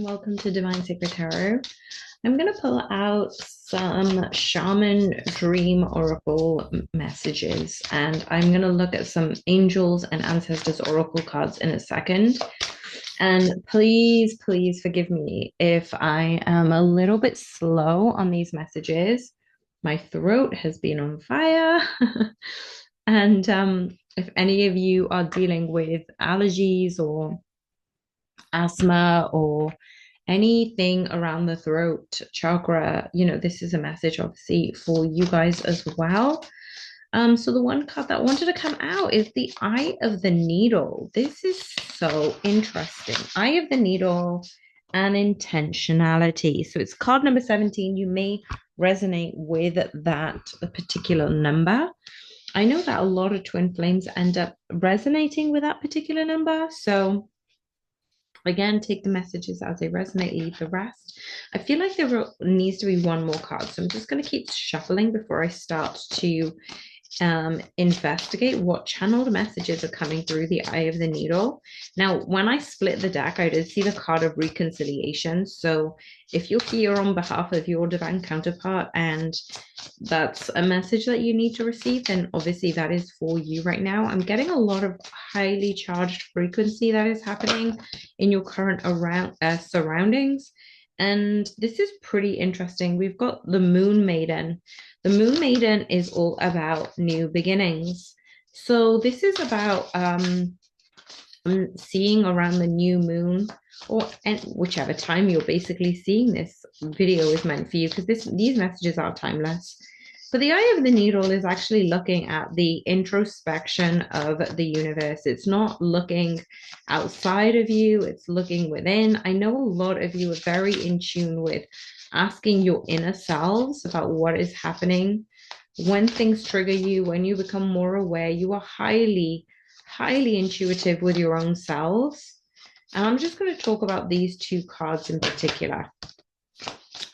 and welcome to Divine Sacred Tarot. I'm going to pull out some Shaman Dream Oracle messages, and I'm going to look at some Angels and Ancestors Oracle cards in a second. And please, please forgive me if I am a little bit slow on these messages. My throat has been on fire. And if any of you are dealing with allergies or asthma or anything around the throat chakra, this is a message obviously for you guys as well. So the one card that wanted to come out is the Eye of the Needle. This is so interesting. Eye of the Needle and intentionality. So it's card number 17. You may resonate with that particular number. I know that a lot of twin flames end up resonating with that particular number. So again, take the messages as they resonate, leave the rest. I feel like there needs to be one more card. So I'm just going to keep shuffling before I start to investigate what channeled messages are coming through the Eye of the Needle. Now, when I split the deck, I did see the card of reconciliation. So if you're here on behalf of your divine counterpart and that's a message that you need to receive, then obviously that is for you right now. I'm getting a lot of highly charged frequency that is happening in your current surroundings. And this is pretty interesting. We've got the Moon Maiden. The Moon Maiden is all about new beginnings. So this is about seeing around the new moon, or and whichever time you're basically seeing this video is meant for you, because these messages are timeless. But the Eye of the Needle is actually looking at the introspection of the universe. It's not looking outside of you, it's looking within. I know a lot of you are very in tune with asking your inner selves about what is happening. When things trigger you, when you become more aware, you are highly, highly intuitive with your own selves. And I'm just going to talk about these two cards in particular.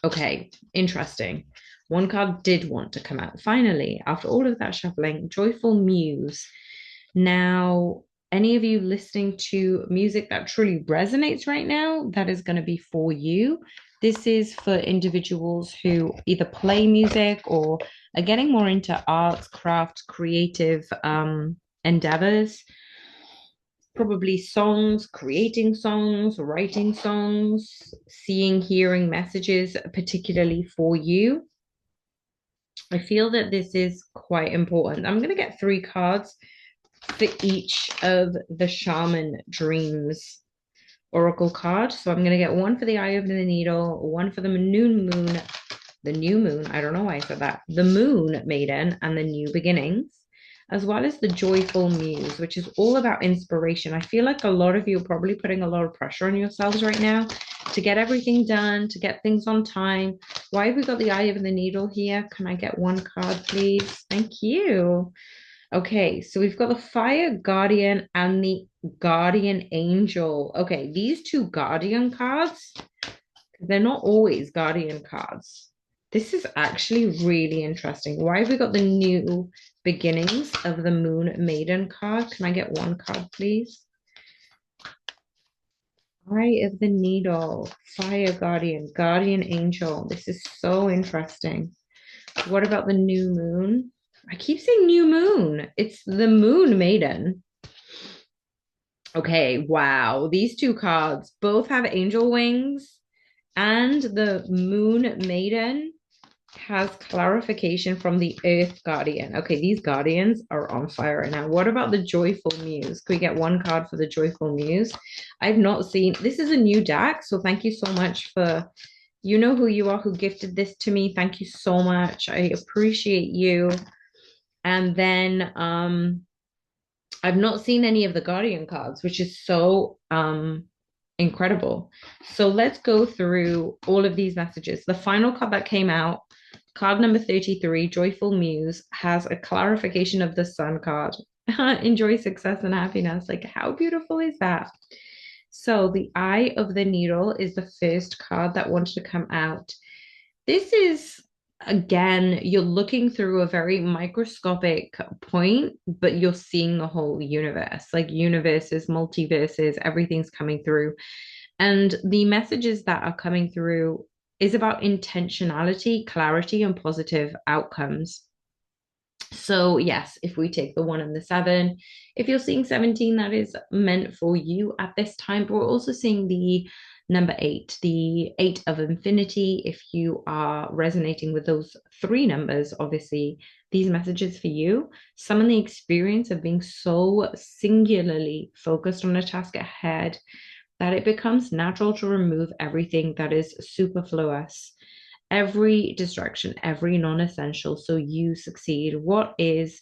Okay, interesting. One card did want to come out finally after all of that shuffling. Joyful Muse. Now, any of you listening to music that truly resonates right now, that is going to be for you. This is for individuals who either play music or are getting more into arts, crafts, creative endeavors. Probably songs, creating songs, writing songs, seeing, hearing messages, particularly for you. I feel that this is quite important. I'm going to get 3 cards for each of the Shaman Dreams Oracle card. So I'm going to get one for the Eye of the Needle, one for the new moon, I don't know why I said that, the Moon Maiden and the New Beginnings, as well as the Joyful Muse, which is all about inspiration. I feel like a lot of you are probably putting a lot of pressure on yourselves right now to get everything done, to get things on time. Why have we got the Eye of the Needle here? Can I get one card, please? Thank you. Okay, so we've got the Fire Guardian and the Guardian Angel. Okay, these two Guardian cards, they're not always Guardian cards. This is actually really interesting. Why have we got the New Beginnings of the Moon Maiden card? Can I get one card, please? Eye of the Needle, Fire Guardian, Guardian Angel. This is so interesting. What about the New Moon? I keep saying New Moon. It's the Moon Maiden. Okay, wow. These two cards both have angel wings, and the Moon Maiden has clarification from the Earth Guardian. Okay, these guardians are on fire right now. What about the Joyful Muse? Can we get one card for the Joyful Muse? I've not seen, this is a new deck, so thank you so much for, you know who you are, who gifted this to me. Thank you so much. I appreciate you. And then I've not seen any of the Guardian cards, which is so incredible. So let's go through all of these messages. The final card that came out, card number 33, Joyful Muse, has a clarification of the Sun card. Enjoy success and happiness. Like, how beautiful is that? So the Eye of the Needle is the first card that wanted to come out. This is, again, you're looking through a very microscopic point, but you're seeing the whole universe, like universes, multiverses, everything's coming through. And the messages that are coming through is about intentionality, clarity, and positive outcomes. So, yes, if we take the 1 and the 7, if you're seeing 17, that is meant for you at this time. But we're also seeing the number 8, the 8 of infinity. If you are resonating with those three numbers, obviously, these messages for you. Some of the experience of being so singularly focused on a task ahead that it becomes natural to remove everything that is superfluous, every distraction, every non essential, so you succeed. What is,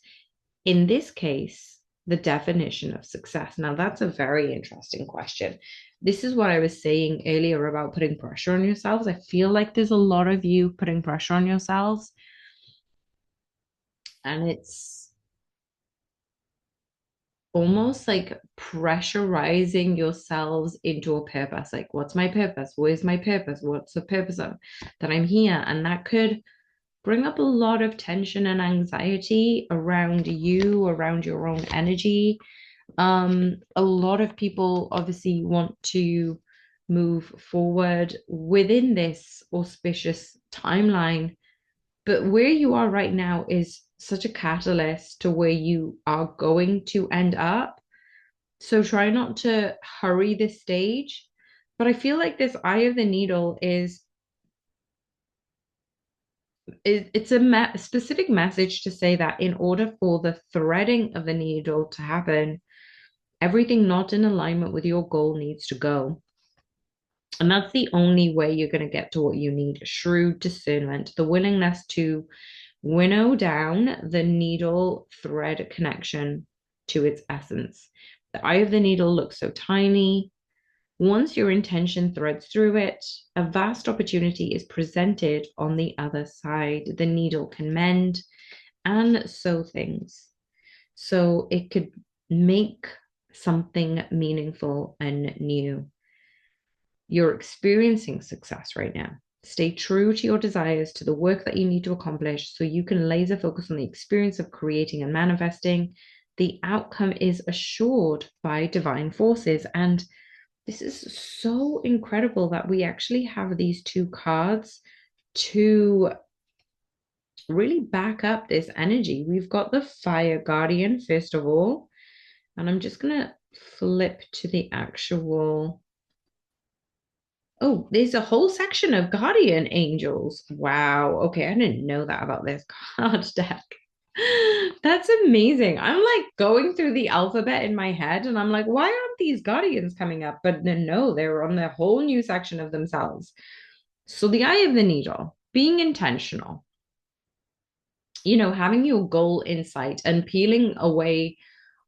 in this case, the definition of success? Now, that's a very interesting question. This is what I was saying earlier about putting pressure on yourselves. I feel like there's a lot of you putting pressure on yourselves, and it's almost like pressurizing yourselves into a purpose. Like, what's my purpose? Where's my purpose? What's the purpose of that I'm here? And that could bring up a lot of tension and anxiety around you, around your own energy. A lot of people obviously want to move forward within this auspicious timeline, but where you are right now is such a catalyst to where you are going to end up. So try not to hurry this stage. But I feel like this eye of the needle it's a specific message to say that in order for the threading of the needle to happen, everything not in alignment with your goal needs to go. And that's the only way you're going to get to what you need: shrewd discernment, the willingness to winnow down the needle thread connection to its essence. The eye of the needle looks so tiny. Once your intention threads through it, a vast opportunity is presented on the other side. The needle can mend and sew things. So it could make something meaningful and new. You're experiencing success right now. Stay true to your desires, to the work that you need to accomplish, so you can laser focus on the experience of creating and manifesting. The outcome is assured by divine forces. And this is so incredible that we actually have these two cards to really back up this energy. We've got the Fire Guardian, first of all, and I'm just going to flip to the actual. Oh, there's a whole section of guardian angels. Wow. Okay, I didn't know that about this card deck. That's amazing. I'm like going through the alphabet in my head and I'm like, why aren't these guardians coming up? But no, they're on the whole new section of themselves. So the eye of the needle, being intentional, having your goal in sight and peeling away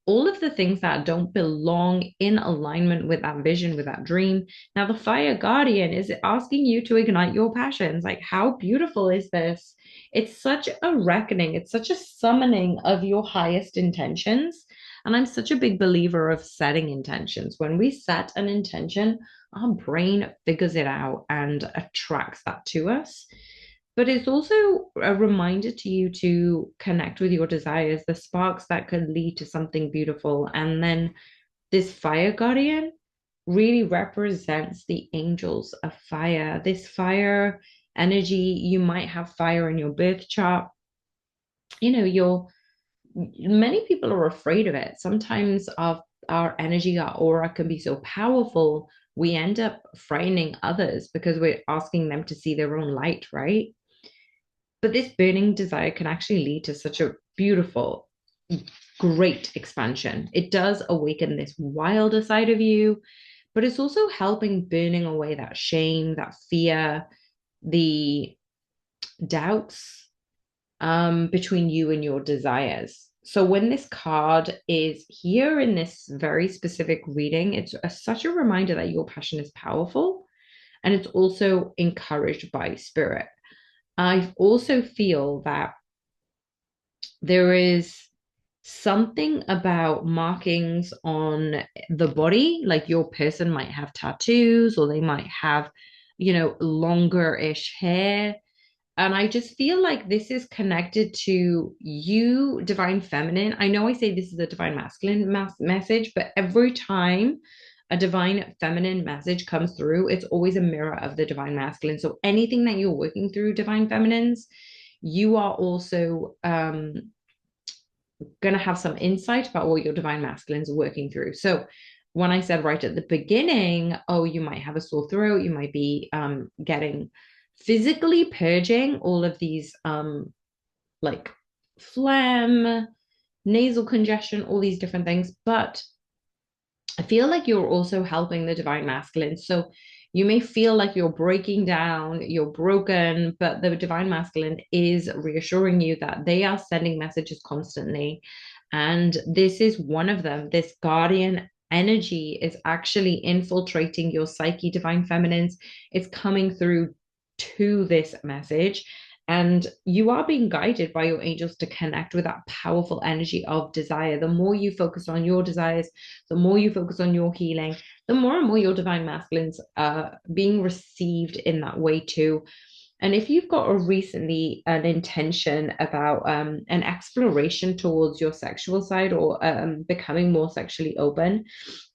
all of the things that don't belong in alignment with that vision, with that dream. Now, the Fire Guardian is asking you to ignite your passions. Like, how beautiful is this? It's such a reckoning, it's such a summoning of your highest intentions. And I'm such a big believer of setting intentions. When we set an intention, our brain figures it out and attracts that to us. But it's also a reminder to you to connect with your desires, the sparks that could lead to something beautiful. And then this Fire Guardian really represents the angels of fire. This fire energy, you might have fire in your birth chart. You're many people are afraid of it. Sometimes our energy, our aura can be so powerful, we end up frightening others because we're asking them to see their own light, right? But this burning desire can actually lead to such a beautiful, great expansion. It does awaken this wilder side of you, but it's also helping burning away that shame, that fear, the doubts between you and your desires. So when this card is here in this very specific reading, it's such a reminder that your passion is powerful and it's also encouraged by spirit. I also feel that there is something about markings on the body, like your person might have tattoos or they might have, longer-ish hair. And I just feel like this is connected to you, divine feminine. I know I say this is a divine masculine message, but every time a divine feminine message comes through, it's always a mirror of the divine masculine. So anything that you're working through, divine feminines, you are also going to have some insight about what your divine masculines are working through. So when I said right at the beginning, oh, you might have a sore throat, you might be getting physically purging all of these like phlegm, nasal congestion, all these different things. But I feel like you're also helping the divine masculine. So you may feel like you're breaking down, you're broken, but the divine masculine is reassuring you that they are sending messages constantly. And this is one of them. This guardian energy is actually infiltrating your psyche, divine feminines. It's coming through to this message. And you are being guided by your angels to connect with that powerful energy of desire. The more you focus on your desires, the more you focus on your healing, the more and more your divine masculines are being received in that way too. And if you've got a recently an intention about an exploration towards your sexual side or becoming more sexually open,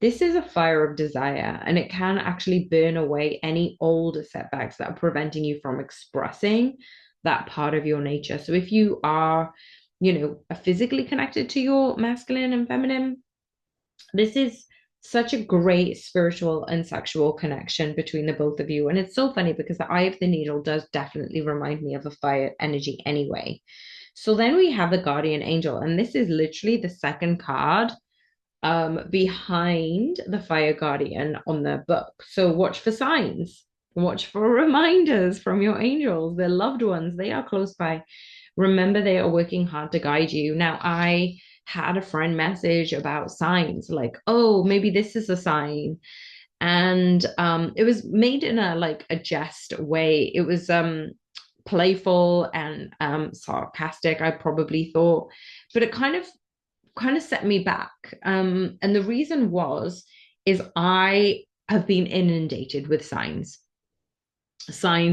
this is a fire of desire, and it can actually burn away any old setbacks that are preventing you from expressing that part of your nature. So if you are, physically connected to your masculine and feminine, this is such a great spiritual and sexual connection between the both of you. And it's so funny because the eye of the needle does definitely remind me of a fire energy anyway. So then we have the guardian angel, and this is literally the second card behind the fire guardian on the book. So watch for signs, watch for reminders from your angels, their loved ones. They are close by. Remember, they are working hard to guide you. Now, I had a friend message about signs, like, oh, maybe this is a sign. And it was made in a jest way. It was playful and sarcastic, I probably thought, but it kind of set me back. And the reason is I have been inundated with signs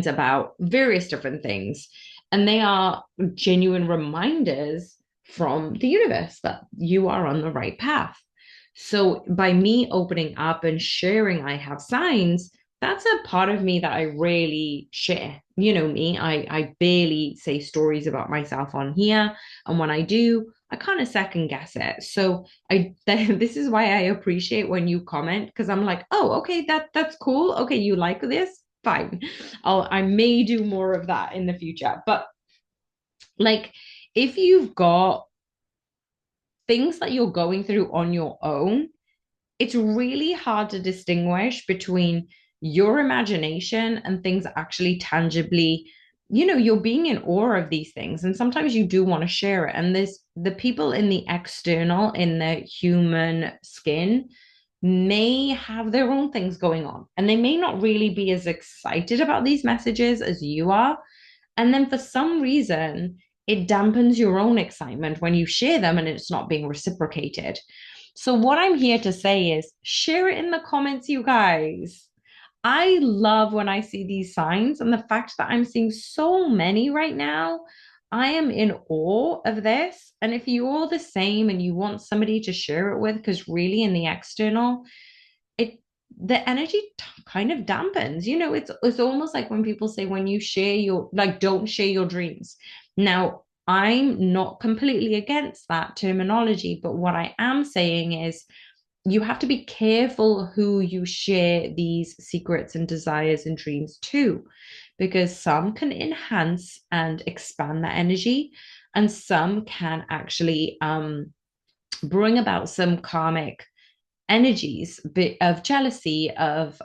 about various different things. And they are genuine reminders from the universe that you are on the right path. So by me opening up and sharing, I have signs, that's a part of me that I rarely share. You know me, I barely say stories about myself on here. And when I do, I kind of second guess it. So this is why I appreciate when you comment, because I'm like, oh, okay, that's cool. Okay, you like this? Fine. I may do more of that in the future. But like if you've got things that you're going through on your own, it's really hard to distinguish between your imagination and things actually tangibly, you're being in awe of these things. And sometimes you do want to share it. And there's the people in the external, in the human skin, may have their own things going on. And they may not really be as excited about these messages as you are. And then for some reason, it dampens your own excitement when you share them and it's not being reciprocated. So, what I'm here to say is share it in the comments, you guys. I love when I see these signs, and the fact that I'm seeing so many right now, I am in awe of this. And if you're the same and you want somebody to share it with, because really in the external, it the energy kind of dampens. It's almost like when people say when you share your like don't share your dreams. Now, I'm not completely against that terminology, but what I am saying is you have to be careful who you share these secrets and desires and dreams to, because some can enhance and expand that energy, and some can actually bring about some karmic energies of jealousy, of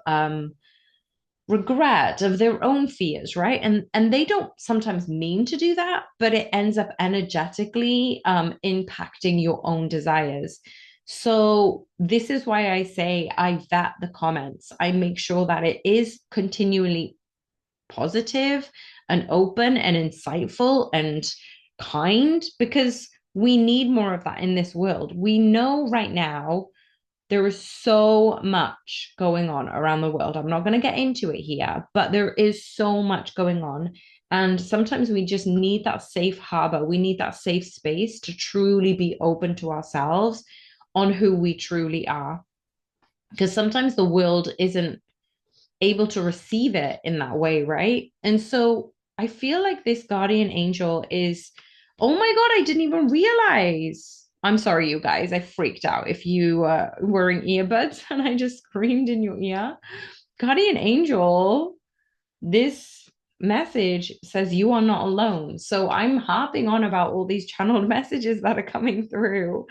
regret, of their own fears, right? And they don't sometimes mean to do that, but it ends up energetically impacting your own desires. So this is why I say I vet the comments. I make sure that it is continually positive and open and insightful and kind, because we need more of that in this world. We know right now there is so much going on around the world. I'm not going to get into it here, but there is so much going on. And sometimes we just need that safe harbor. We need that safe space to truly be open to ourselves on who we truly are. because sometimes the world isn't able to receive it in that way, right? And so I feel like this guardian angel is, oh my God, I didn't even realize. I'm sorry, you guys, I freaked out if you were wearing earbuds and I just screamed in your ear. Guardian angel, this message says you are not alone. So I'm harping on about all these channeled messages that are coming through.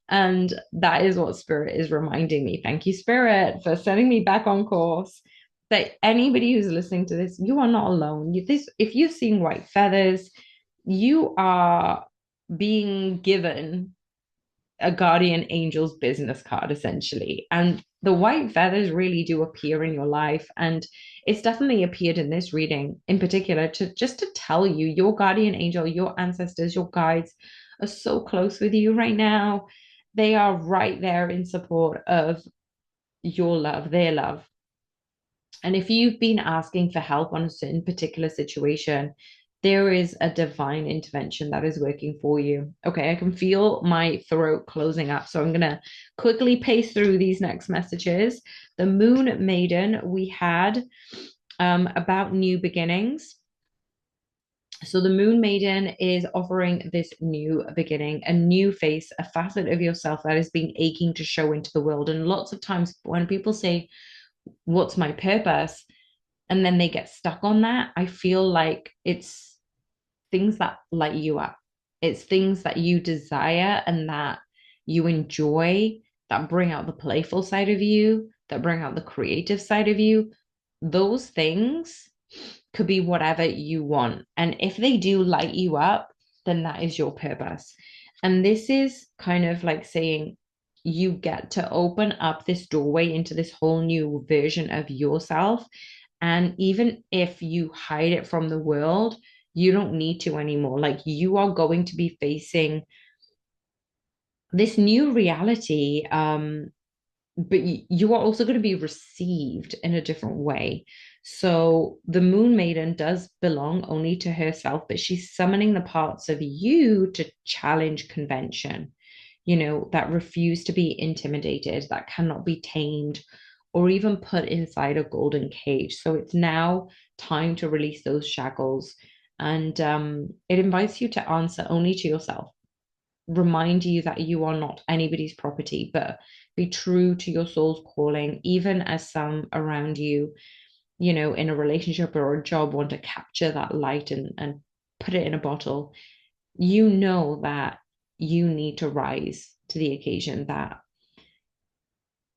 And that is what Spirit is reminding me. Thank you, Spirit, for setting me back on course. That anybody who's listening to this, you are not alone. If you've seen white feathers, you are being given a guardian angel's business card essentially, and the white feathers really do appear in your life, and it's definitely appeared in this reading in particular to just to tell you your guardian angel, your ancestors, your guides are so close with you right now. They are right there in support of your love, their love. And if you've been asking for help on a certain particular situation, there is a divine intervention that is working for you. Okay, I can feel my throat closing up. So I'm going to quickly pace through these next messages. The Moon Maiden, we had about new beginnings. So the Moon Maiden is offering this new beginning, a new face, a facet of yourself that has been aching to show into the world. And lots of times when people say, what's my purpose? And then they get stuck on that, I feel like it's things that light you up. It's things that you desire and that you enjoy, that bring out the playful side of you, that bring out the creative side of you. Those things could be whatever you want. And if they do light you up, then that is your purpose. And this is kind of like saying, you get to open up this doorway into this whole new version of yourself. And even if you hide it from the world, you don't need to anymore. Like you are going to be facing this new reality. But you are also going to be received in a different way. So the Moon Maiden does belong only to herself, but she's summoning the parts of you to challenge convention, that refuse to be intimidated, that cannot be tamed or even put inside a golden cage. So it's now time to release those shackles. And it invites you to answer only to yourself, remind you that you are not anybody's property, but be true to your soul's calling, even as some around you, in a relationship or a job want to capture that light and put it in a bottle. You know that you need to rise to the occasion, that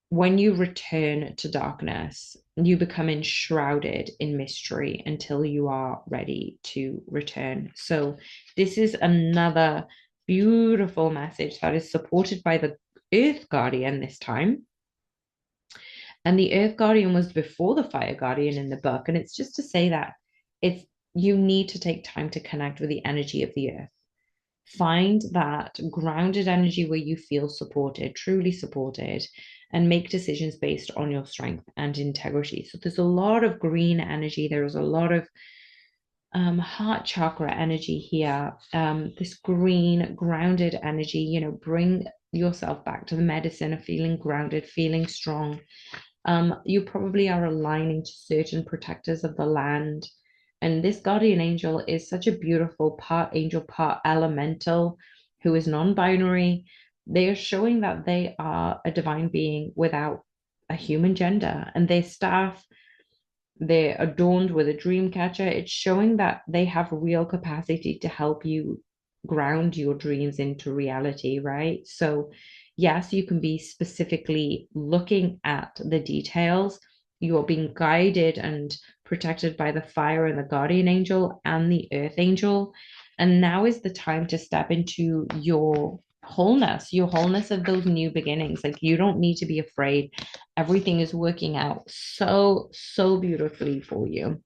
when you return to darkness, you become enshrouded in mystery until you are ready to return. So, this is another beautiful message that is supported by the Earth Guardian this time. And the Earth Guardian was before the Fire Guardian in the book. And it's just to say that it's you need to take time to connect with the energy of the earth. Find that grounded energy where you feel supported, truly supported, and make decisions based on your strength and integrity. So there's a lot of green energy. There's a lot of heart chakra energy here. This green, grounded energy, bring yourself back to the medicine of feeling grounded, feeling strong. You probably are aligning to certain protectors of the land. And this guardian angel is such a beautiful part angel, part elemental, who is non binary. They are showing that they are a divine being without a human gender, and their staff, they're adorned with a dream catcher. It's showing that they have real capacity to help you ground your dreams into reality, right? So, yes, you can be specifically looking at the details. You are being guided and protected by the fire and the guardian angel and the earth angel. And now is the time to step into your wholeness of those new beginnings. Like you don't need to be afraid. Everything is working out so, so beautifully for you.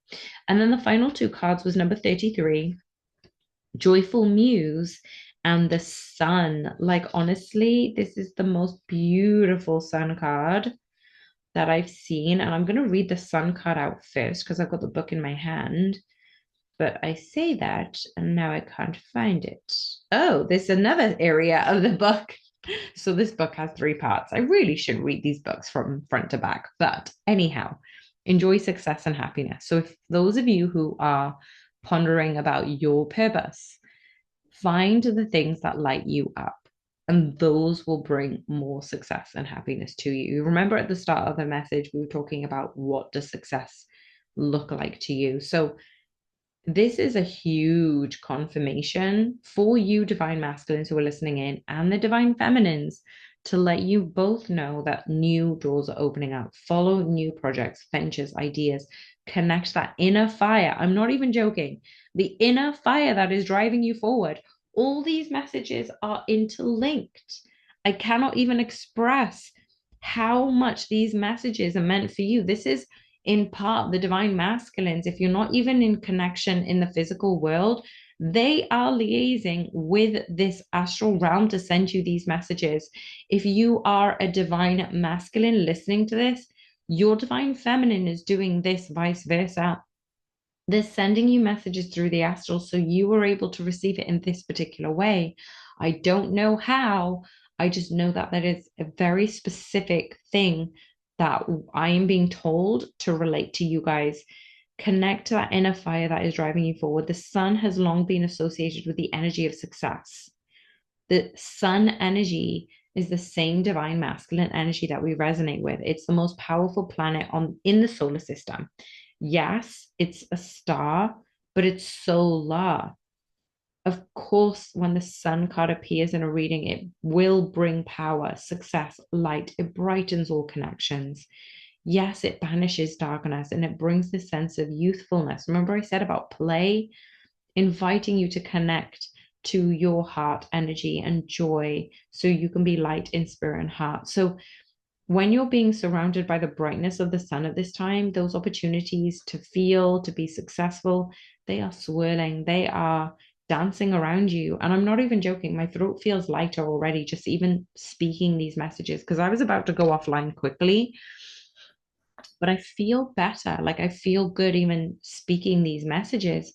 And then the final two cards was number 33, Joyful Muse, and the Sun. Like, honestly, this is the most beautiful Sun card that I've seen. And I'm going to read the Sun card out first because I've got the book in my hand. But I say that, and now I can't find it. Oh, there's another area of the book. So this book has three parts. I really should read these books from front to back. But anyhow, enjoy success and happiness. So if those of you who are pondering about your purpose, find the things that light you up. And those will bring more success and happiness to you. You remember at the start of the message, we were talking about what does success look like to you. So this is a huge confirmation for you, divine masculines who are listening in, and the divine feminines, to let you both know that new doors are opening up. Follow new projects, ventures, ideas, connect that inner fire. I'm not even joking. The inner fire that is driving you forward. All these messages are interlinked. I cannot even express how much these messages are meant for you. This is in part the divine masculines. If you're not even in connection in the physical world, they are liaising with this astral realm to send you these messages. If you are a divine masculine listening to this, your divine feminine is doing this, vice versa. They're sending you messages through the astral, so you are able to receive it in this particular way. I don't know how. I just know that that is a very specific thing that I am being told to relate to you guys. Connect to that inner fire that is driving you forward. The sun has long been associated with the energy of success. The sun energy is the same divine masculine energy that we resonate with. It's the most powerful planet on in the solar system. Yes, it's a star, but it's solar. Of course, when the sun card appears in a reading, it will bring power, success, light. It brightens all connections. Yes, it banishes darkness and it brings this sense of youthfulness. Remember, I said about play, inviting you to connect to your heart energy and joy so you can be light in spirit and heart. So when you're being surrounded by the brightness of the sun at this time, those opportunities to feel, to be successful, they are swirling, they are dancing around you. And I'm not even joking, my throat feels lighter already, just even speaking these messages, because I was about to go offline quickly, but I feel better. Like I feel good even speaking these messages.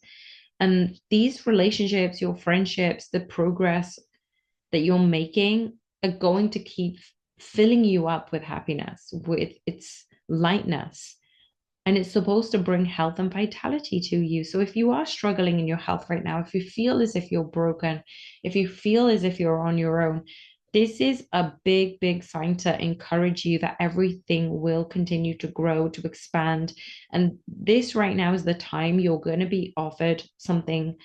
And these relationships, your friendships, the progress that you're making are going to keep filling you up with happiness, with its lightness. And it's supposed to bring health and vitality to you. So if you are struggling in your health right now, if you feel as if you're broken, if you feel as if you're on your own, this is a big, big sign to encourage you that everything will continue to grow, to expand. And this right now is the time you're going to be offered something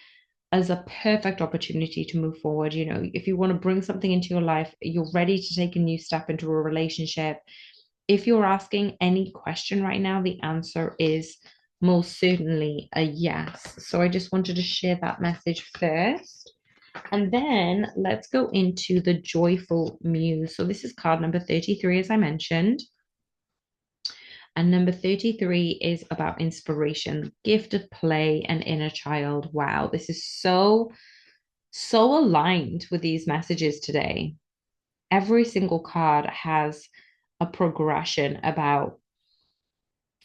as a perfect opportunity to move forward. You know, if you want to bring something into your life, you're ready to take a new step into a relationship. If you're asking any question right now, the answer is most certainly a yes. So I just wanted to share that message first. And then let's go into the joyful muse. So this is card number 33, as I mentioned. And number 33 is about inspiration, gift of play and inner child. Wow, this is so aligned with these messages today. Every single card has a progression about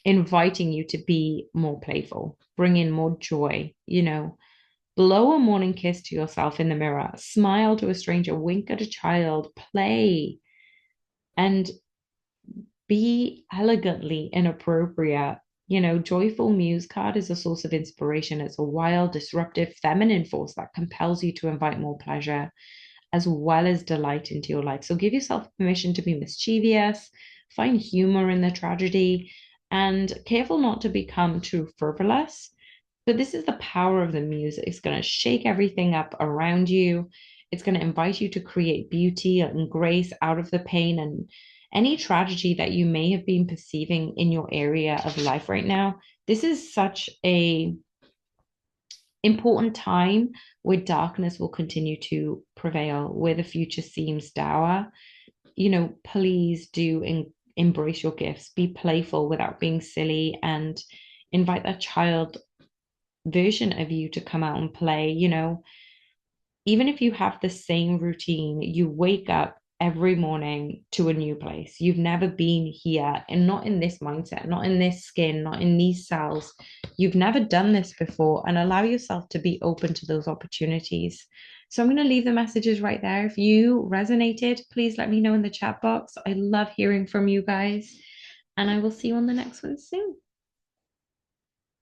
inviting you to be more playful, bring in more joy, you know, blow a morning kiss to yourself in the mirror, smile to a stranger, wink at a child, play, and be elegantly inappropriate. You know, joyful muse card is a source of inspiration. It's a wild, disruptive, feminine force that compels you to invite more pleasure as well as delight into your life. So give yourself permission to be mischievous, find humor in the tragedy, and careful not to become too frivolous. But this is the power of the muse. It's going to shake everything up around you. It's going to invite you to create beauty and grace out of the pain and any tragedy that you may have been perceiving in your area of life right now. This is such a important time where darkness will continue to prevail, where the future seems dour. You know, please do embrace your gifts, be playful without being silly, and invite that child version of you to come out and play. You know, even if you have the same routine, you wake up every morning to a new place. You've never been here and not in this mindset, not in this skin, not in these cells. You've never done this before, and allow yourself to be open to those opportunities. So I'm going to leave the messages right there. If you resonated, please let me know in the chat box. I love hearing from you guys. And I will see you on the next one soon.